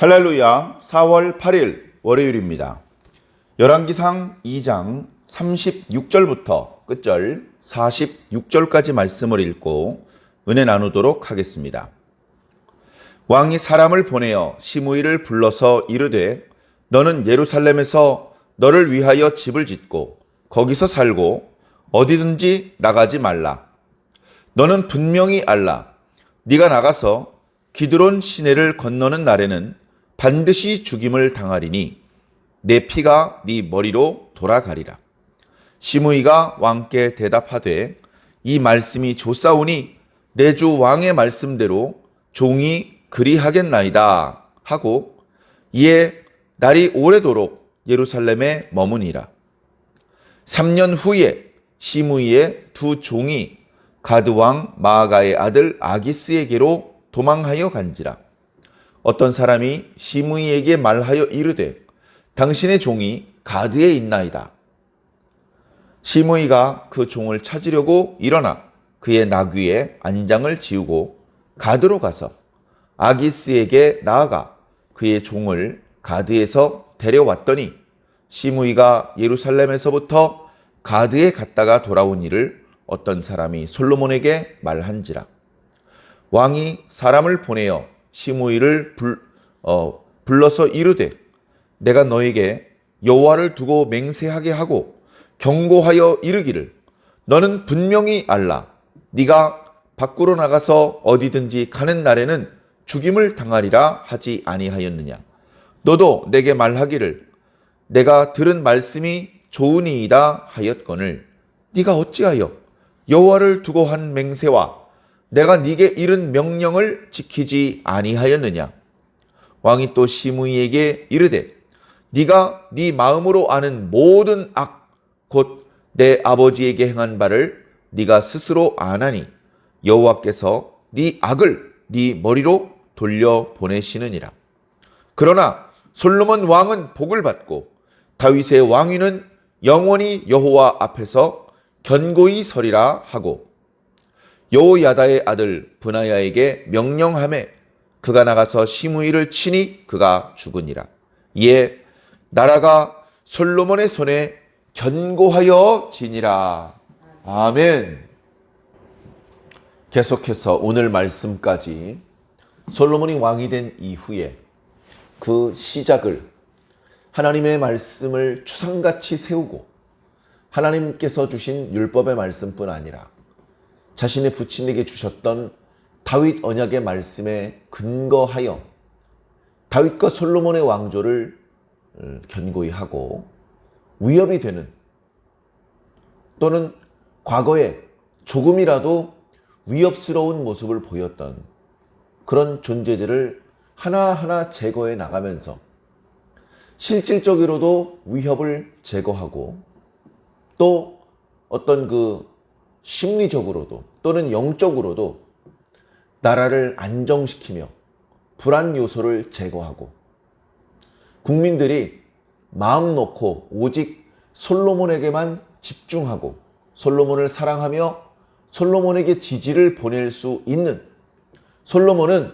할렐루야. 4월 8일 월요일입니다. 열왕기상 2장 36절부터 끝절 46절까지 말씀을 읽고 은혜 나누도록 하겠습니다. 왕이 사람을 보내어 시므이를 불러서 이르되 너는 예루살렘에서 너를 위하여 집을 짓고 거기서 살고 어디든지 나가지 말라. 너는 분명히 알라. 네가 나가서 기드론 시내를 건너는 날에는 반드시 죽임을 당하리니 내 피가 네 머리로 돌아가리라. 시므이가 왕께 대답하되 이 말씀이 좋사오니 내 주 왕의 말씀대로 종이 그리하겠나이다 하고 이에 날이 오래도록 예루살렘에 머무니라. 3년 후에 시므이의 두 종이 가드왕 마아가의 아들 아기스에게로 도망하여 간지라. 어떤 사람이 시므이에게 말하여 이르되 당신의 종이 가드에 있나이다. 시므이가 그 종을 찾으려고 일어나 그의 나귀에 안장을 지우고 가드로 가서 아기스에게 나아가 그의 종을 가드에서 데려왔더니 시므이가 예루살렘에서부터 가드에 갔다가 돌아온 일을 어떤 사람이 솔로몬에게 말한지라. 왕이 사람을 보내어 시므이를 불러서 이르되 내가 너에게 여호와를 두고 맹세하게 하고 경고하여 이르기를 너는 분명히 알라. 네가 밖으로 나가서 어디든지 가는 날에는 죽임을 당하리라 하지 아니하였느냐. 너도 내게 말하기를 내가 들은 말씀이 좋으니이다 하였거늘 네가 어찌하여 여호와를 두고 한 맹세와 내가 네게 이른 명령을 지키지 아니하였느냐. 왕이 또 시므이에게 이르되 네가 네 마음으로 아는 모든 악 곧 내 아버지에게 행한 바를 네가 스스로 아나니 여호와께서 네 악을 네 머리로 돌려 보내시느니라. 그러나 솔로몬 왕은 복을 받고 다윗의 왕위는 영원히 여호와 앞에서 견고히 서리라 하고 여호야다의 아들 브나야에게 명령하매 그가 나가서 시므이를 치니 그가 죽으니라. 이에 나라가 솔로몬의 손에 견고하여 지니라. 아멘. 계속해서 오늘 말씀까지 솔로몬이 왕이 된 이후에 그 시작을 하나님의 말씀을 추상같이 세우고 하나님께서 주신 율법의 말씀뿐 아니라 자신의 부친에게 주셨던 다윗 언약의 말씀에 근거하여 다윗과 솔로몬의 왕조를 견고히 하고 위협이 되는 또는 과거에 조금이라도 위협스러운 모습을 보였던 그런 존재들을 하나하나 제거해 나가면서 실질적으로도 위협을 제거하고 또 어떤 그 심리적으로도 또는 영적으로도 나라를 안정시키며 불안 요소를 제거하고 국민들이 마음 놓고 오직 솔로몬에게만 집중하고 솔로몬을 사랑하며 솔로몬에게 지지를 보낼 수 있는 솔로몬은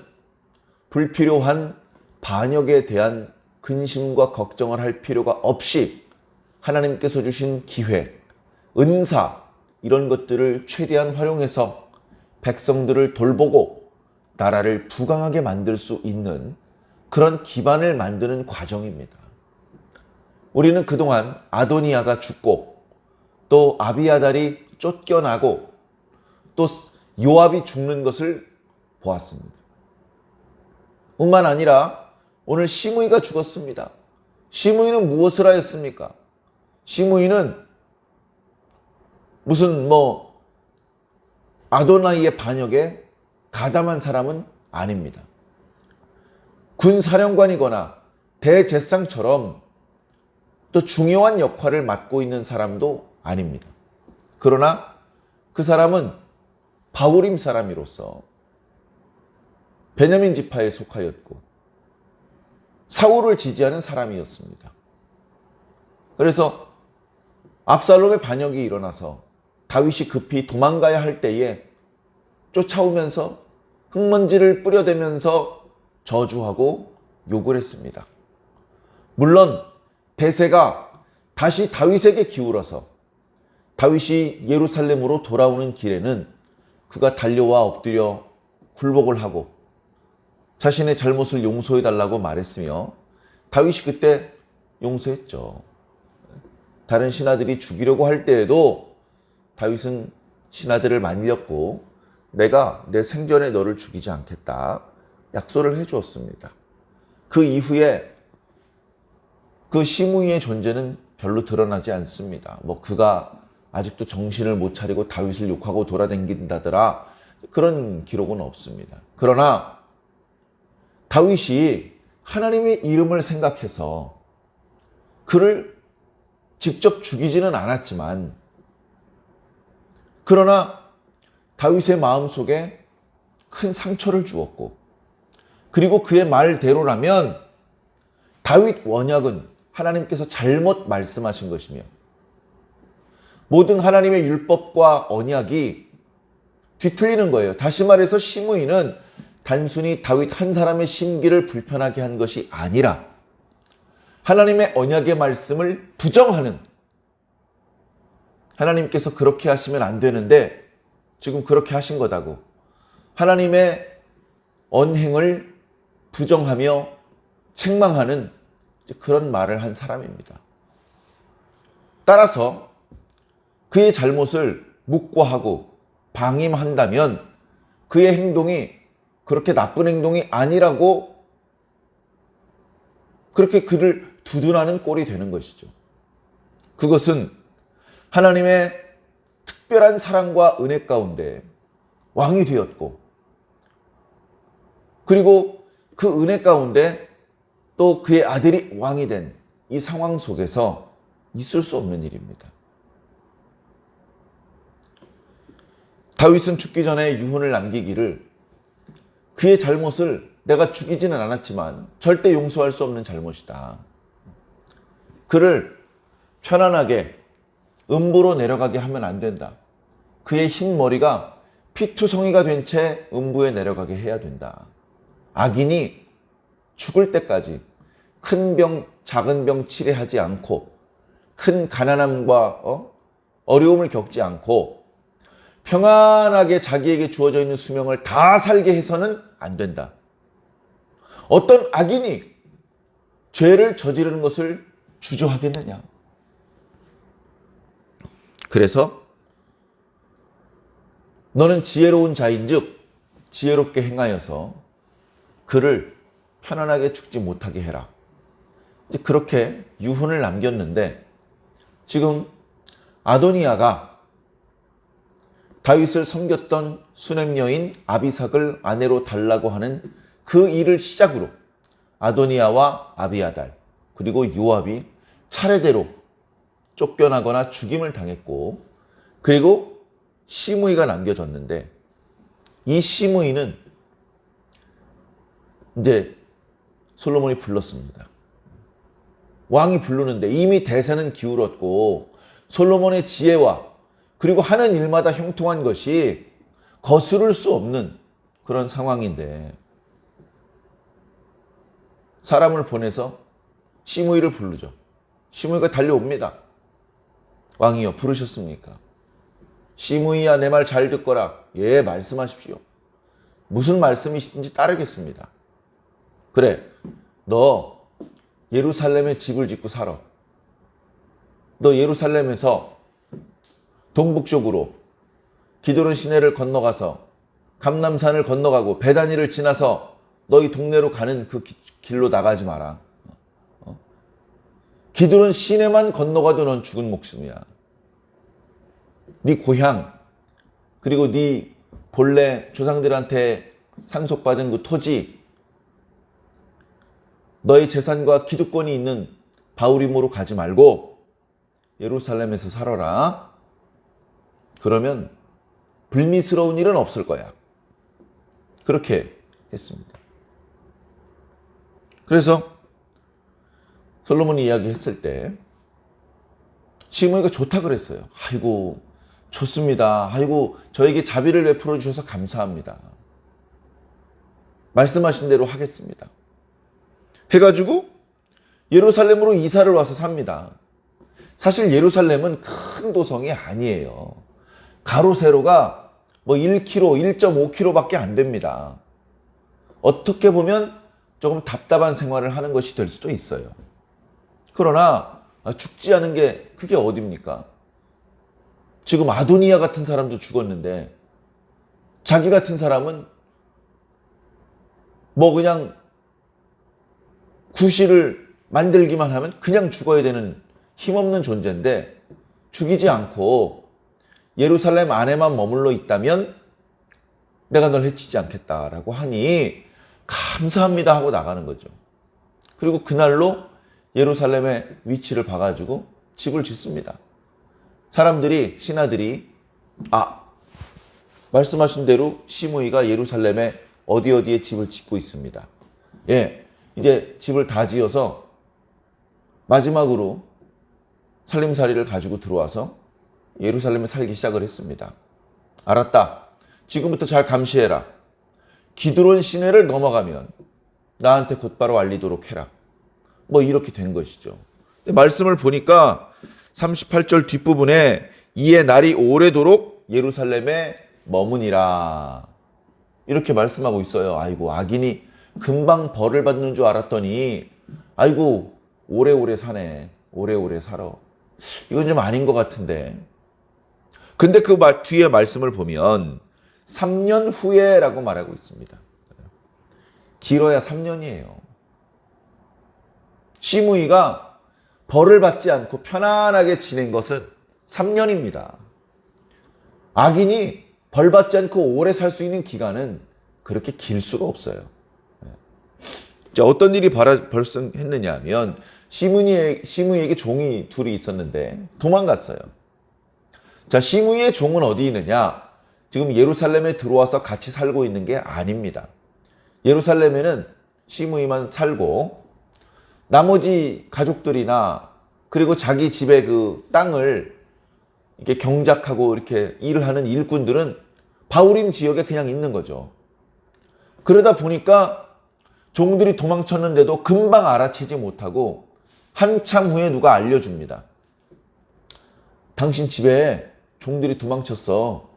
불필요한 반역에 대한 근심과 걱정을 할 필요가 없이 하나님께서 주신 기회, 은사 이런 것들을 최대한 활용해서 백성들을 돌보고 나라를 부강하게 만들 수 있는 그런 기반을 만드는 과정입니다. 우리는 그동안 아도니아가 죽고 또 아비아달이 쫓겨나고 또 요압이 죽는 것을 보았습니다. 뿐만 아니라 오늘 시므이가 죽었습니다. 시므이는 무엇을 하였습니까? 시므이는 무슨 아도나이의 반역에 가담한 사람은 아닙니다. 군사령관이거나 대제상처럼 또 중요한 역할을 맡고 있는 사람도 아닙니다. 그러나 그 사람은 바후림 사람으로서 베냐민 지파에 속하였고 사울을 지지하는 사람이었습니다. 그래서 압살롬의 반역이 일어나서 다윗이 급히 도망가야 할 때에 쫓아오면서 흙먼지를 뿌려대면서 저주하고 욕을 했습니다. 물론 대세가 다시 다윗에게 기울어서 다윗이 예루살렘으로 돌아오는 길에는 그가 달려와 엎드려 굴복을 하고 자신의 잘못을 용서해달라고 말했으며 다윗이 그때 용서했죠. 다른 신하들이 죽이려고 할 때에도 다윗은 신하들을 말렸고 내가 내 생전에 너를 죽이지 않겠다 약속을 해주었습니다. 그 이후에 그 시므이의 존재는 별로 드러나지 않습니다. 그가 아직도 정신을 못 차리고 다윗을 욕하고 돌아다닌다더라 그런 기록은 없습니다. 그러나 다윗이 하나님의 이름을 생각해서 그를 직접 죽이지는 않았지만 그러나 다윗의 마음속에 큰 상처를 주었고 그리고 그의 말대로라면 다윗 언약은 하나님께서 잘못 말씀하신 것이며 모든 하나님의 율법과 언약이 뒤틀리는 거예요. 다시 말해서 시므이는 단순히 다윗 한 사람의 심기를 불편하게 한 것이 아니라 하나님의 언약의 말씀을 부정하는, 하나님께서 그렇게 하시면 안 되는데 지금 그렇게 하신 거다고 하나님의 언행을 부정하며 책망하는 그런 말을 한 사람입니다. 따라서 그의 잘못을 묵과하고 방임한다면 그의 행동이 그렇게 나쁜 행동이 아니라고 그렇게 그를 두둔하는 꼴이 되는 것이죠. 그것은 하나님의 특별한 사랑과 은혜 가운데 왕이 되었고 그리고 그 은혜 가운데 또 그의 아들이 왕이 된 이 상황 속에서 있을 수 없는 일입니다. 다윗은 죽기 전에 유언을 남기기를 그의 잘못을 내가 죽이지는 않았지만 절대 용서할 수 없는 잘못이다. 그를 편안하게 음부로 내려가게 하면 안 된다. 그의 흰 머리가 피투성이가 된 채 음부에 내려가게 해야 된다. 악인이 죽을 때까지 큰 병, 작은 병 치레하지 않고 큰 가난함과 어려움을 겪지 않고 평안하게 자기에게 주어져 있는 수명을 다 살게 해서는 안 된다. 어떤 악인이 죄를 저지르는 것을 주저하겠느냐. 그래서 너는 지혜로운 자인즉 지혜롭게 행하여서 그를 편안하게 죽지 못하게 해라. 이제 그렇게 유훈을 남겼는데 지금 아도니아가 다윗을 섬겼던 수냄 여인 아비삭을 아내로 달라고 하는 그 일을 시작으로 아도니아와 아비아달 그리고 요압이 차례대로 쫓겨나거나 죽임을 당했고 그리고 시므이가 남겨졌는데 이 시므이는 이제 솔로몬이 불렀습니다. 왕이 부르는데 이미 대세는 기울었고 솔로몬의 지혜와 그리고 하는 일마다 형통한 것이 거스를 수 없는 그런 상황인데 사람을 보내서 시므이를 부르죠. 시므이가 달려옵니다. 왕이여 부르셨습니까? 시므이야 내 말 잘 듣거라. 예 말씀하십시오. 무슨 말씀이시든지 따르겠습니다. 그래 너 예루살렘에 집을 짓고 살아. 너 예루살렘에서 동북쪽으로 기드론 시내를 건너가서 감람산을 건너가고 베다니를 지나서 너희 동네로 가는 그 길로 나가지 마라. 기드론 시내만 건너가도 넌 죽은 목숨이야. 네 고향 그리고 네 본래 조상들한테 상속받은 그 토지 너의 재산과 기득권이 있는 바울임으로 가지 말고 예루살렘에서 살아라. 그러면 불미스러운 일은 없을 거야. 그렇게 했습니다. 그래서 솔로몬이 이야기했을 때 시므이가 좋다 그랬어요. 아이고 좋습니다. 아이고 저에게 자비를 베풀어 주셔서 감사합니다. 말씀하신 대로 하겠습니다. 해가지고 예루살렘으로 이사를 와서 삽니다. 사실 예루살렘은 큰 도성이 아니에요. 가로 세로가 뭐 1km, 1.5km밖에 안 됩니다. 어떻게 보면 조금 답답한 생활을 하는 것이 될 수도 있어요. 그러나 죽지 않은 게 그게 어딥니까? 지금 아도니아 같은 사람도 죽었는데 자기 같은 사람은 뭐 그냥 구실을 만들기만 하면 그냥 죽어야 되는 힘없는 존재인데 죽이지 않고 예루살렘 안에만 머물러 있다면 내가 널 해치지 않겠다라고 하니 감사합니다 하고 나가는 거죠. 그리고 그날로 예루살렘의 위치를 봐가지고 집을 짓습니다. 사람들이, 신하들이 말씀하신 대로 시므이가 예루살렘에 어디에 집을 짓고 있습니다. 예, 이제 집을 다 지어서 마지막으로 살림살이를 가지고 들어와서 예루살렘에 살기 시작을 했습니다. 알았다. 지금부터 잘 감시해라. 기드론 시내를 넘어가면 나한테 곧바로 알리도록 해라. 뭐 이렇게 된 것이죠. 말씀을 보니까 38절 뒷부분에 이에 날이 오래도록 예루살렘에 머무니라. 이렇게 말씀하고 있어요. 아이고, 악인이 금방 벌을 받는 줄 알았더니 아이고, 오래오래 사네. 오래오래 살아. 이건 좀 아닌 것 같은데. 근데 그 뒤에 말씀을 보면 3년 후에라고 말하고 있습니다. 길어야 3년이에요. 시므이가 벌을 받지 않고 편안하게 지낸 것은 3년입니다. 악인이 벌 받지 않고 오래 살 수 있는 기간은 그렇게 길 수가 없어요. 자, 어떤 일이 발생했느냐 하면 시므이에게 종이 둘이 있었는데 도망갔어요. 자, 시므이의 종은 어디 있느냐? 지금 예루살렘에 들어와서 같이 살고 있는 게 아닙니다. 예루살렘에는 시므이만 살고 나머지 가족들이나 그리고 자기 집의 그 땅을 이렇게 경작하고 이렇게 일을 하는 일꾼들은 바후림 지역에 그냥 있는 거죠. 그러다 보니까 종들이 도망쳤는데도 금방 알아채지 못하고 한참 후에 누가 알려줍니다. 당신 집에 종들이 도망쳤어.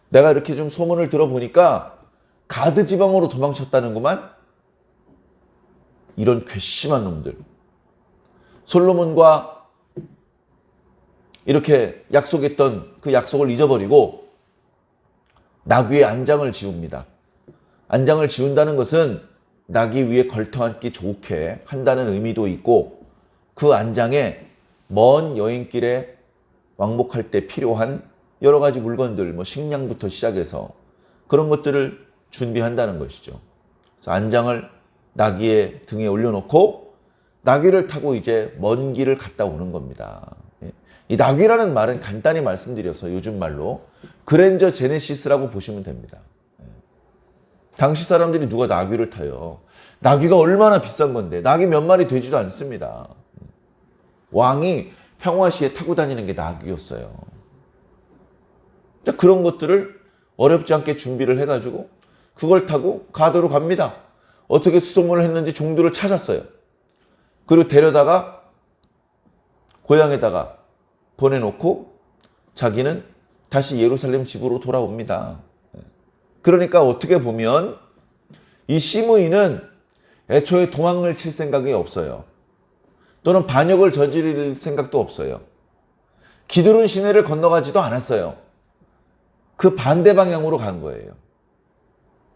내가 이렇게 좀 소문을 들어보니까 가드 지방으로 도망쳤다는구만. 이런 괘씸한 놈들. 솔로몬과 이렇게 약속했던 그 약속을 잊어버리고 나귀의 안장을 지웁니다. 안장을 지운다는 것은 나귀 위에 걸터앉기 좋게 한다는 의미도 있고 그 안장에 먼 여행길에 왕복할 때 필요한 여러 가지 물건들, 뭐 식량부터 시작해서 그런 것들을 준비한다는 것이죠. 그래서 안장을 나귀의 등에 올려놓고 나귀를 타고 이제 먼 길을 갔다 오는 겁니다. 이 나귀라는 말은 간단히 말씀드려서 요즘 말로 그랜저 제네시스라고 보시면 됩니다. 당시 사람들이 누가 나귀를 타요? 나귀가 얼마나 비싼 건데 나귀 몇 마리 되지도 않습니다. 왕이 평화시에 타고 다니는 게 나귀였어요. 그런 것들을 어렵지 않게 준비를 해가지고 그걸 타고 가도로 갑니다. 어떻게 수소문을 했는지 종들을 찾았어요. 그리고 데려다가 고향에다가 보내놓고 자기는 다시 예루살렘 집으로 돌아옵니다. 그러니까 어떻게 보면 이 시므이는 애초에 도망을 칠 생각이 없어요. 또는 반역을 저지를 생각도 없어요. 기드론 시내를 건너가지도 않았어요. 그 반대 방향으로 간 거예요.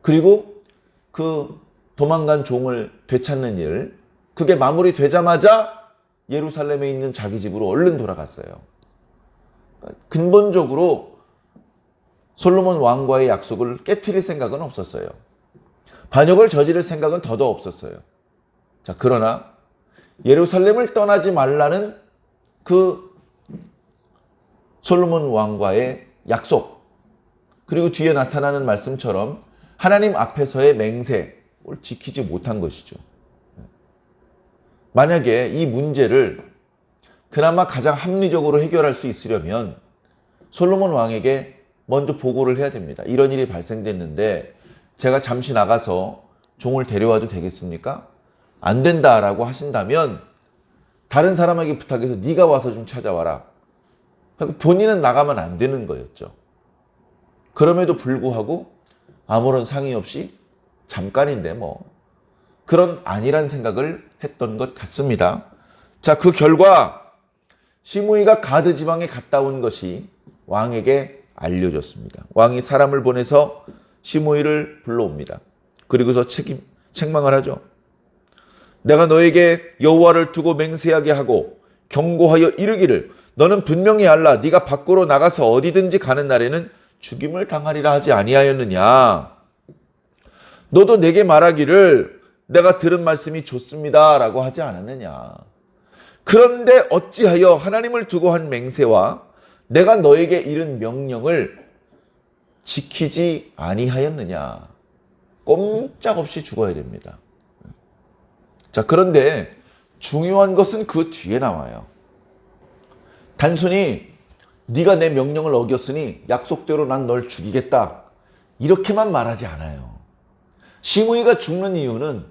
그리고 그 도망간 종을 되찾는 일, 그게 마무리되자마자 예루살렘에 있는 자기 집으로 얼른 돌아갔어요. 근본적으로 솔로몬 왕과의 약속을 깨트릴 생각은 없었어요. 반역을 저지를 생각은 더더 없었어요. 자, 그러나 예루살렘을 떠나지 말라는 그 솔로몬 왕과의 약속, 그리고 뒤에 나타나는 말씀처럼 하나님 앞에서의 맹세를 지키지 못한 것이죠. 만약에 이 문제를 그나마 가장 합리적으로 해결할 수 있으려면 솔로몬 왕에게 먼저 보고를 해야 됩니다. 이런 일이 발생됐는데 제가 잠시 나가서 종을 데려와도 되겠습니까? 안 된다라고 하신다면 다른 사람에게 부탁해서 네가 와서 좀 찾아와라. 본인은 나가면 안 되는 거였죠. 그럼에도 불구하고 아무런 상의 없이 잠깐인데 뭐 그런 아니란 생각을 했던 것 같습니다. 자, 그 결과 시므이가 가드 지방에 갔다 온 것이 왕에게 알려졌습니다. 왕이 사람을 보내서 시므이를 불러옵니다. 그리고서 책망을 하죠. 내가 너에게 여호와를 두고 맹세하게 하고 경고하여 이르기를 너는 분명히 알라. 네가 밖으로 나가서 어디든지 가는 날에는 죽임을 당하리라 하지 아니하였느냐. 너도 내게 말하기를 내가 들은 말씀이 좋습니다 라고 하지 않았느냐. 그런데 어찌하여 하나님을 두고 한 맹세와 내가 너에게 이른 명령을 지키지 아니하였느냐. 꼼짝없이 죽어야 됩니다. 자, 그런데 중요한 것은 그 뒤에 나와요. 단순히 네가 내 명령을 어겼으니 약속대로 난 널 죽이겠다. 이렇게만 말하지 않아요. 시므이가 죽는 이유는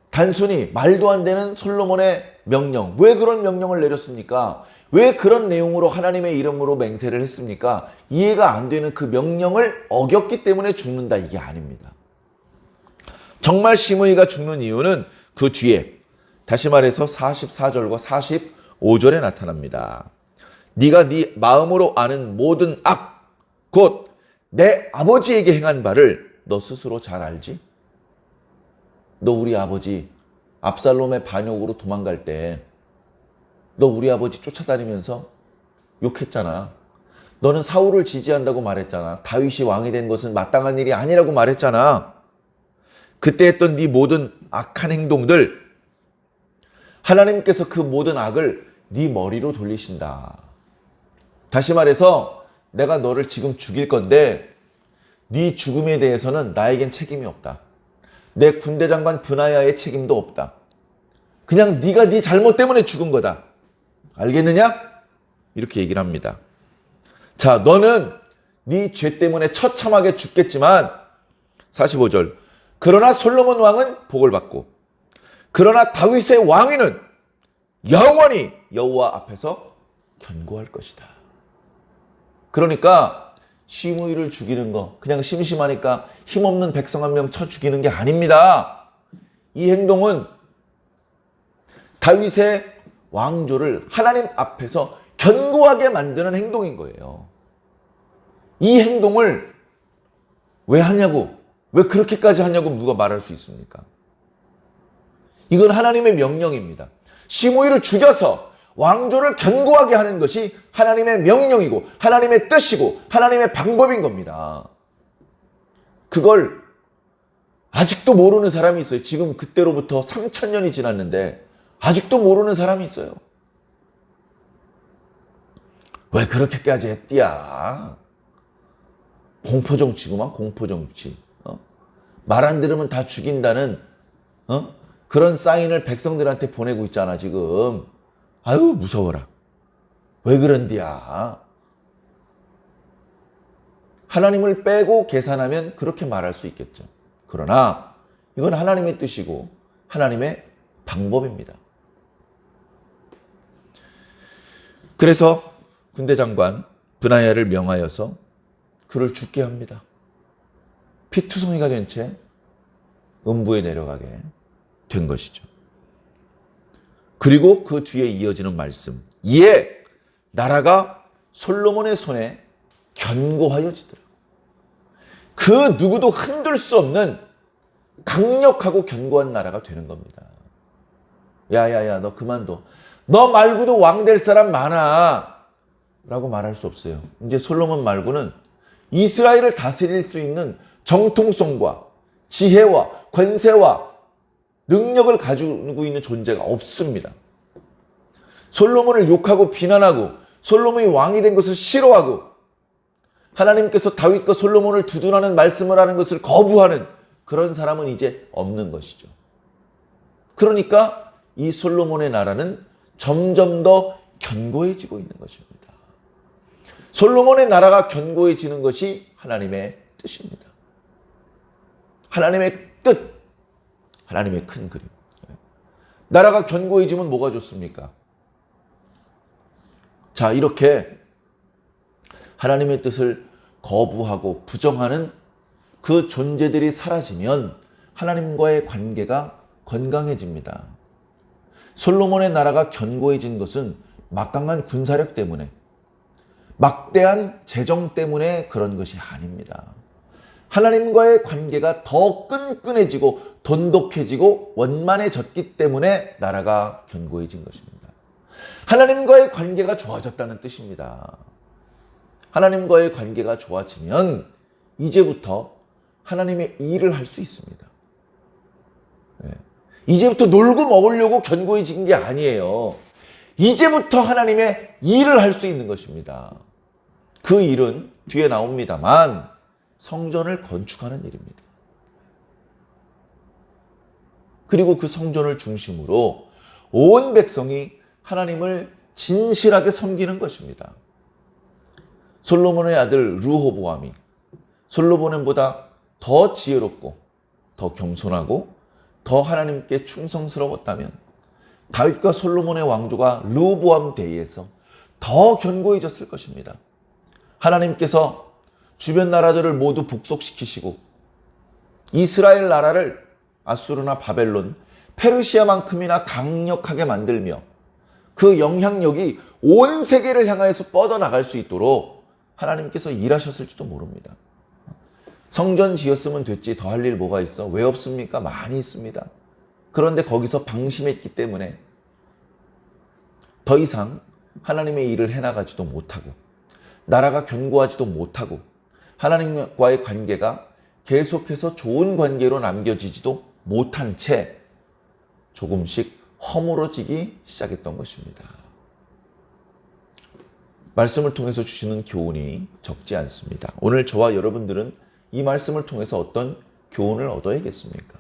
단순히 말도 안 되는 솔로몬의 명령. 왜 그런 명령을 내렸습니까? 왜 그런 내용으로 하나님의 이름으로 맹세를 했습니까? 이해가 안 되는 그 명령을 어겼기 때문에 죽는다. 이게 아닙니다. 정말 시므이가 죽는 이유는 그 뒤에 다시 말해서 44절과 45절에 나타납니다. 네가 네 마음으로 아는 모든 악, 곧 내 아버지에게 행한 바를 너 스스로 잘 알지? 너 우리 아버지 압살롬의 반역으로 도망갈 때 너 우리 아버지 쫓아다니면서 욕했잖아. 너는 사울을 지지한다고 말했잖아. 다윗이 왕이 된 것은 마땅한 일이 아니라고 말했잖아. 그때 했던 네 모든 악한 행동들, 하나님께서 그 모든 악을 네 머리로 돌리신다. 다시 말해서 내가 너를 지금 죽일 건데 네 죽음에 대해서는 나에겐 책임이 없다. 내 군대 장관 브나야의 책임도 없다. 그냥 네가 네 잘못 때문에 죽은 거다. 알겠느냐? 이렇게 얘기를 합니다. 자, 너는 네 죄 때문에 처참하게 죽겠지만 45절 그러나 솔로몬 왕은 복을 받고 그러나 다윗의 왕위는 영원히 여호와 앞에서 견고할 것이다. 그러니까 시므이를 죽이는 거 그냥 심심하니까 힘없는 백성 한 명 쳐 죽이는 게 아닙니다. 이 행동은 다윗의 왕조를 하나님 앞에서 견고하게 만드는 행동인 거예요. 이 행동을 왜 하냐고, 왜 그렇게까지 하냐고 누가 말할 수 있습니까? 이건 하나님의 명령입니다. 시므이를 죽여서 왕조를 견고하게 하는 것이 하나님의 명령이고 하나님의 뜻이고 하나님의 방법인 겁니다. 그걸 아직도 모르는 사람이 있어요. 지금 그때로부터 3000년이 지났는데 아직도 모르는 사람이 있어요. 왜 그렇게까지 했디야? 공포정치구만, 공포정치. 말 안 들으면 다 죽인다는 그런 사인을 백성들한테 보내고 있잖아 지금. 아유 무서워라. 왜 그런디야? 하나님을 빼고 계산하면 그렇게 말할 수 있겠죠. 그러나 이건 하나님의 뜻이고 하나님의 방법입니다. 그래서 군대 장관 브나야를 명하여서 그를 죽게 합니다. 피투성이가 된 채 음부에 내려가게 된 것이죠. 그리고 그 뒤에 이어지는 말씀. 이에 나라가 솔로몬의 손에 견고하여지더라. 그 누구도 흔들 수 없는 강력하고 견고한 나라가 되는 겁니다. 야야야 너 그만둬. 너 말고도 왕 될 사람 많아 라고 말할 수 없어요. 이제 솔로몬 말고는 이스라엘을 다스릴 수 있는 정통성과 지혜와 권세와 능력을 가지고 있는 존재가 없습니다. 솔로몬을 욕하고 비난하고 솔로몬이 왕이 된 것을 싫어하고 하나님께서 다윗과 솔로몬을 두둔하는 말씀을 하는 것을 거부하는 그런 사람은 이제 없는 것이죠. 그러니까 이 솔로몬의 나라는 점점 더 견고해지고 있는 것입니다. 솔로몬의 나라가 견고해지는 것이 하나님의 뜻입니다. 하나님의 뜻, 하나님의 큰 그림. 나라가 견고해지면 뭐가 좋습니까? 자, 이렇게 하나님의 뜻을 거부하고 부정하는 그 존재들이 사라지면 하나님과의 관계가 건강해집니다. 솔로몬의 나라가 견고해진 것은 막강한 군사력 때문에, 막대한 재정 때문에 그런 것이 아닙니다. 하나님과의 관계가 더 끈끈해지고 돈독해지고 원만해졌기 때문에 나라가 견고해진 것입니다. 하나님과의 관계가 좋아졌다는 뜻입니다. 하나님과의 관계가 좋아지면 이제부터 하나님의 일을 할 수 있습니다. 이제부터 놀고 먹으려고 견고해진 게 아니에요. 이제부터 하나님의 일을 할 수 있는 것입니다. 그 일은 뒤에 나옵니다만 성전을 건축하는 일입니다. 그리고 그 성전을 중심으로 온 백성이 하나님을 진실하게 섬기는 것입니다. 솔로몬의 아들 르호보암이 솔로몬보다 더 지혜롭고 더 겸손하고 더 하나님께 충성스러웠다면 다윗과 솔로몬의 왕조가 르호보암 대에서 더 견고해졌을 것입니다. 하나님께서 주변 나라들을 모두 복속시키시고 이스라엘 나라를 아수르나 바벨론, 페르시아만큼이나 강력하게 만들며 그 영향력이 온 세계를 향하여서 뻗어나갈 수 있도록 하나님께서 일하셨을지도 모릅니다. 성전 지었으면 됐지 더 할 일 뭐가 있어? 왜 없습니까? 많이 있습니다. 그런데 거기서 방심했기 때문에 더 이상 하나님의 일을 해나가지도 못하고 나라가 견고하지도 못하고 하나님과의 관계가 계속해서 좋은 관계로 남겨지지도 못한 채 조금씩 허물어지기 시작했던 것입니다. 말씀을 통해서 주시는 교훈이 적지 않습니다. 오늘 저와 여러분들은 이 말씀을 통해서 어떤 교훈을 얻어야겠습니까?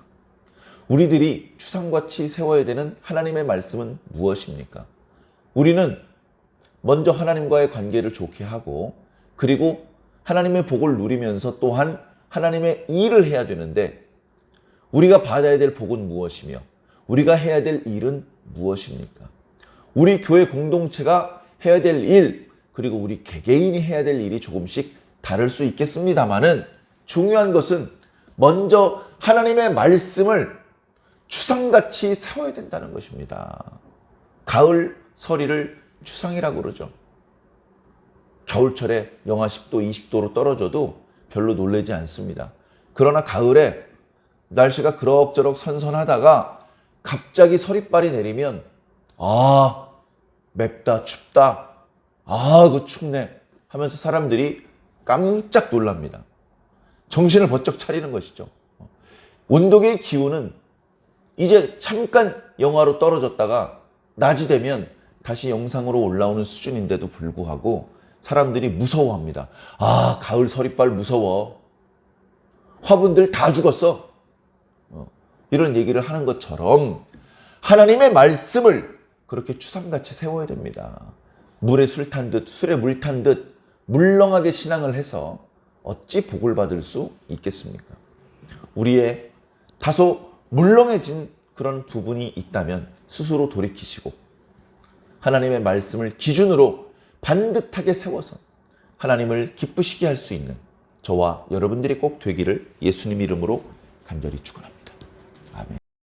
우리들이 추상같이 세워야 되는 하나님의 말씀은 무엇입니까? 우리는 먼저 하나님과의 관계를 좋게 하고 그리고 하나님의 복을 누리면서 또한 하나님의 일을 해야 되는데 우리가 받아야 될 복은 무엇이며 우리가 해야 될 일은 무엇입니까? 우리 교회 공동체가 해야 될 일 그리고 우리 개개인이 해야 될 일이 조금씩 다를 수 있겠습니다만은 중요한 것은 먼저 하나님의 말씀을 추상같이 세워야 된다는 것입니다. 가을 서리를 추상이라고 그러죠. 겨울철에 영하 10도, 20도로 떨어져도 별로 놀라지 않습니다. 그러나 가을에 날씨가 그럭저럭 선선하다가 갑자기 서리빨이 내리면 맵다, 춥다, 그 춥네 하면서 사람들이 깜짝 놀랍니다. 정신을 번쩍 차리는 것이죠. 온도계의 기온은 이제 잠깐 영하로 떨어졌다가 낮이 되면 다시 영상으로 올라오는 수준인데도 불구하고 사람들이 무서워합니다. 가을 서리빨 무서워. 화분들 다 죽었어. 이런 얘기를 하는 것처럼 하나님의 말씀을 그렇게 추상같이 세워야 됩니다. 물에 술 탄 듯 술에 물 탄 듯 물렁하게 신앙을 해서 어찌 복을 받을 수 있겠습니까? 우리의 다소 물렁해진 그런 부분이 있다면 스스로 돌이키시고 하나님의 말씀을 기준으로 반듯하게 세워서 하나님을 기쁘시게 할 수 있는 저와 여러분들이 꼭 되기를 예수님 이름으로 간절히 축원합니다.